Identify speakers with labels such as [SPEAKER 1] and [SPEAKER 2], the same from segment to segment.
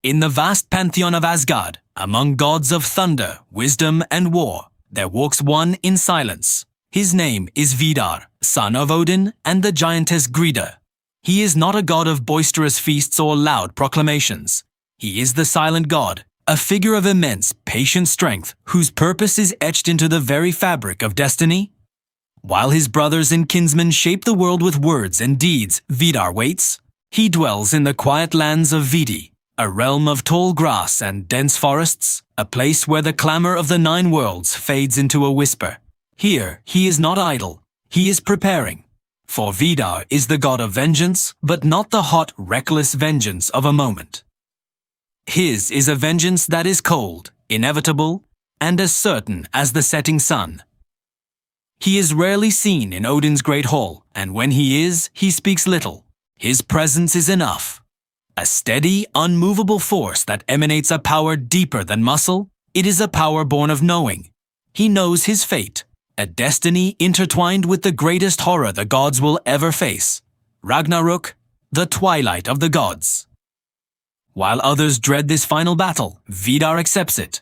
[SPEAKER 1] In the vast pantheon of Asgard, among gods of thunder, wisdom, and war, there walks one in silence. His name is Vidar, son of Odin and the giantess Grida. He is not a god of boisterous feasts or loud proclamations. He is the silent god, a figure of immense, patient strength whose purpose is etched into the very fabric of destiny. While his brothers and kinsmen shape the world with words and deeds, Vidar waits. He dwells in the quiet lands of Vidi, a realm of tall grass and dense forests, a place where the clamor of the 9 worlds fades into a whisper. Here, he is not idle. He is preparing. For Vidar is the god of vengeance, but not the hot, reckless vengeance of a moment. His is a vengeance that is cold, inevitable, and as certain as the setting sun. He is rarely seen in Odin's great hall, and when he is, he speaks little. His presence is enough. A steady, unmovable force that emanates a power deeper than muscle. It is a power born of knowing. He knows his fate, a destiny intertwined with the greatest horror the gods will ever face. Ragnarök, the twilight of the gods. While others dread this final battle, Vidar accepts it.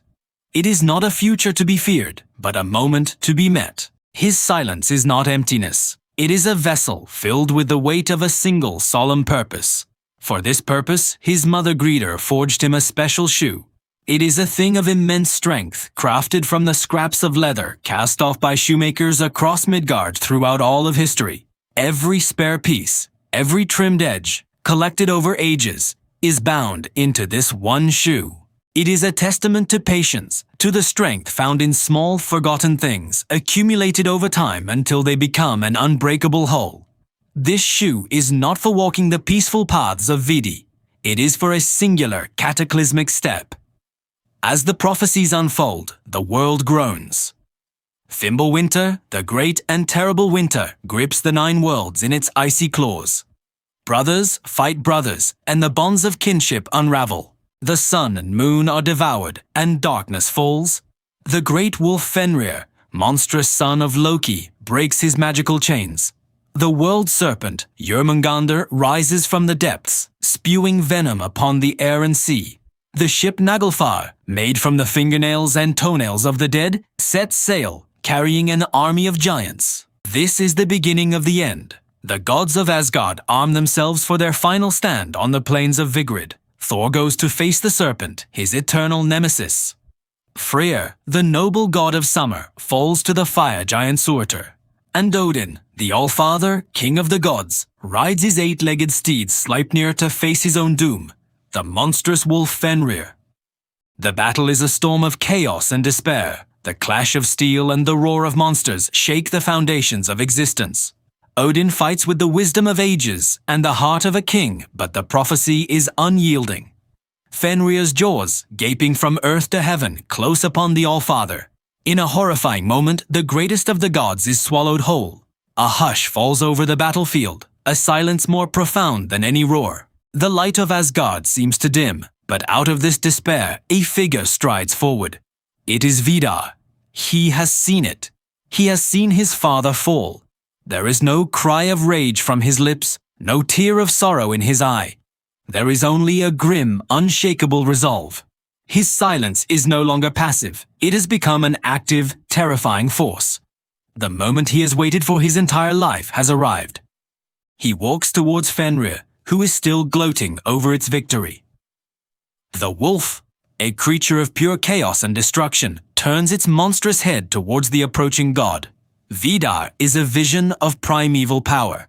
[SPEAKER 1] It is not a future to be feared, but a moment to be met. His silence is not emptiness. It is a vessel filled with the weight of a single solemn purpose. For this purpose, his mother Grida forged him a special shoe. It is a thing of immense strength, crafted from the scraps of leather cast off by shoemakers across Midgard throughout all of history. Every spare piece, every trimmed edge, collected over ages, is bound into this one shoe. It is a testament to patience, to the strength found in small, forgotten things, accumulated over time until they become an unbreakable whole. This shoe is not for walking the peaceful paths of Vidi. It is for a singular, cataclysmic step. As the prophecies unfold, the world groans. Fimbulwinter, the great and terrible winter, grips the 9 worlds in its icy claws. Brothers fight brothers, and the bonds of kinship unravel. The sun and moon are devoured, and darkness falls. The great wolf Fenrir, monstrous son of Loki, breaks his magical chains. The world serpent, Jörmungandr, rises from the depths, spewing venom upon the air and sea. The ship Naglfar, made from the fingernails and toenails of the dead, sets sail, carrying an army of giants. This is the beginning of the end. The gods of Asgard arm themselves for their final stand on the plains of Vigrid. Thor goes to face the serpent, his eternal nemesis. Freyr, the noble god of summer, falls to the fire giant Surtur. And Odin, the All-Father, king of the gods, rides his 8-legged steed Sleipnir to face his own doom, the monstrous wolf Fenrir. The battle is a storm of chaos and despair. The clash of steel and the roar of monsters shake the foundations of existence. Odin fights with the wisdom of ages and the heart of a king, but the prophecy is unyielding. Fenrir's jaws, gaping from earth to heaven, close upon the All-Father. In a horrifying moment, the greatest of the gods is swallowed whole. A hush falls over the battlefield, a silence more profound than any roar. The light of Asgard seems to dim, but out of this despair, a figure strides forward. It is Vidar. He has seen it. He has seen his father fall. There is no cry of rage from his lips, no tear of sorrow in his eye. There is only a grim, unshakable resolve. His silence is no longer passive. It has become an active, terrifying force. The moment he has waited for his entire life has arrived. He walks towards Fenrir, who is still gloating over its victory. The wolf, a creature of pure chaos and destruction, turns its monstrous head towards the approaching god. Vidar is a vision of primeval power.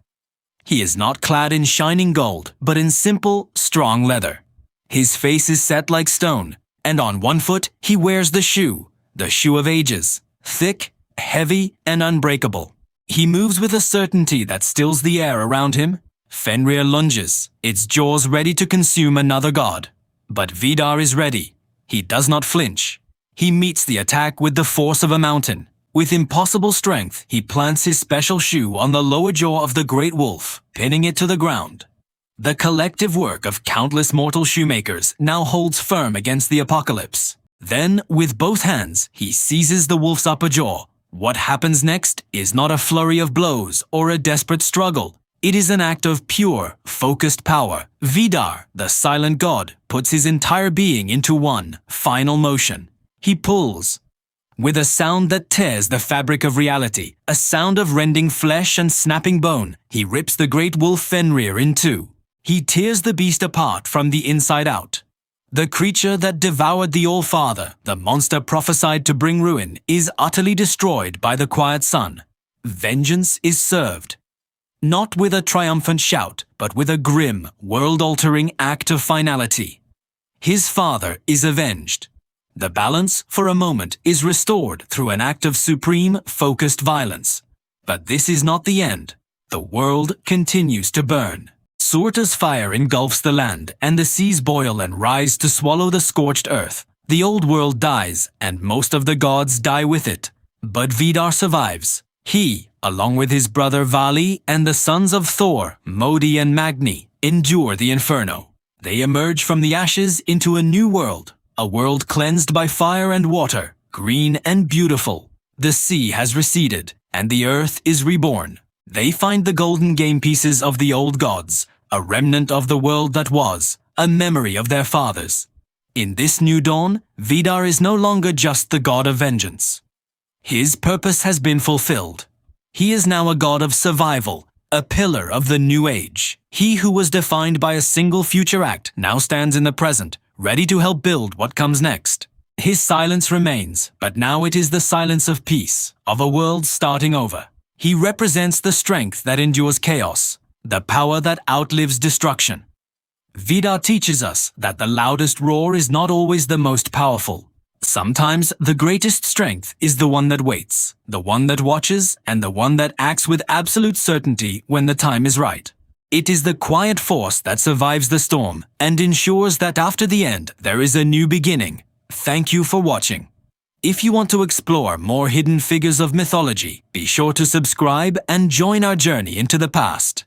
[SPEAKER 1] He is not clad in shining gold, but in simple, strong leather. His face is set like stone, and on one foot he wears the shoe of ages, thick, heavy, and unbreakable. He moves with a certainty that stills the air around him. Fenrir lunges, its jaws ready to consume another god. But Vidar is ready. He does not flinch. He meets the attack with the force of a mountain. With impossible strength, he plants his special shoe on the lower jaw of the great wolf, pinning it to the ground. The collective work of countless mortal shoemakers now holds firm against the apocalypse. Then, with both hands, he seizes the wolf's upper jaw. What happens next is not a flurry of blows or a desperate struggle. It is an act of pure, focused power. Vidar, the silent god, puts his entire being into one final motion. He pulls. With a sound that tears the fabric of reality, a sound of rending flesh and snapping bone, he rips the great wolf Fenrir in two. He tears the beast apart from the inside out. The creature that devoured the All-Father, the monster prophesied to bring ruin, is utterly destroyed by the quiet sun. Vengeance is served. Not with a triumphant shout, but with a grim, world-altering act of finality. His father is avenged. The balance, for a moment, is restored through an act of supreme, focused violence. But this is not the end. The world continues to burn. Surta's fire engulfs the land, and the seas boil and rise to swallow the scorched earth. The old world dies, and most of the gods die with it. But Vidar survives. He, along with his brother Vali and the sons of Thor, Modi and Magni, endure the inferno. They emerge from the ashes into a new world, a world cleansed by fire and water, green and beautiful. The sea has receded, and the earth is reborn. They find the golden game pieces of the old gods, a remnant of the world that was, a memory of their fathers. In this new dawn, Vidar is no longer just the god of vengeance. His purpose has been fulfilled. He is now a god of survival, a pillar of the new age. He who was defined by a single future act now stands in the present, ready to help build what comes next. His silence remains, but now it is the silence of peace, of a world starting over. He represents the strength that endures chaos, the power that outlives destruction. Vidar teaches us that the loudest roar is not always the most powerful. Sometimes the greatest strength is the one that waits, the one that watches, and the one that acts with absolute certainty when the time is right. It is the quiet force that survives the storm and ensures that after the end there is a new beginning. Thank you for watching. If you want to explore more hidden figures of mythology, be sure to subscribe and join our journey into the past.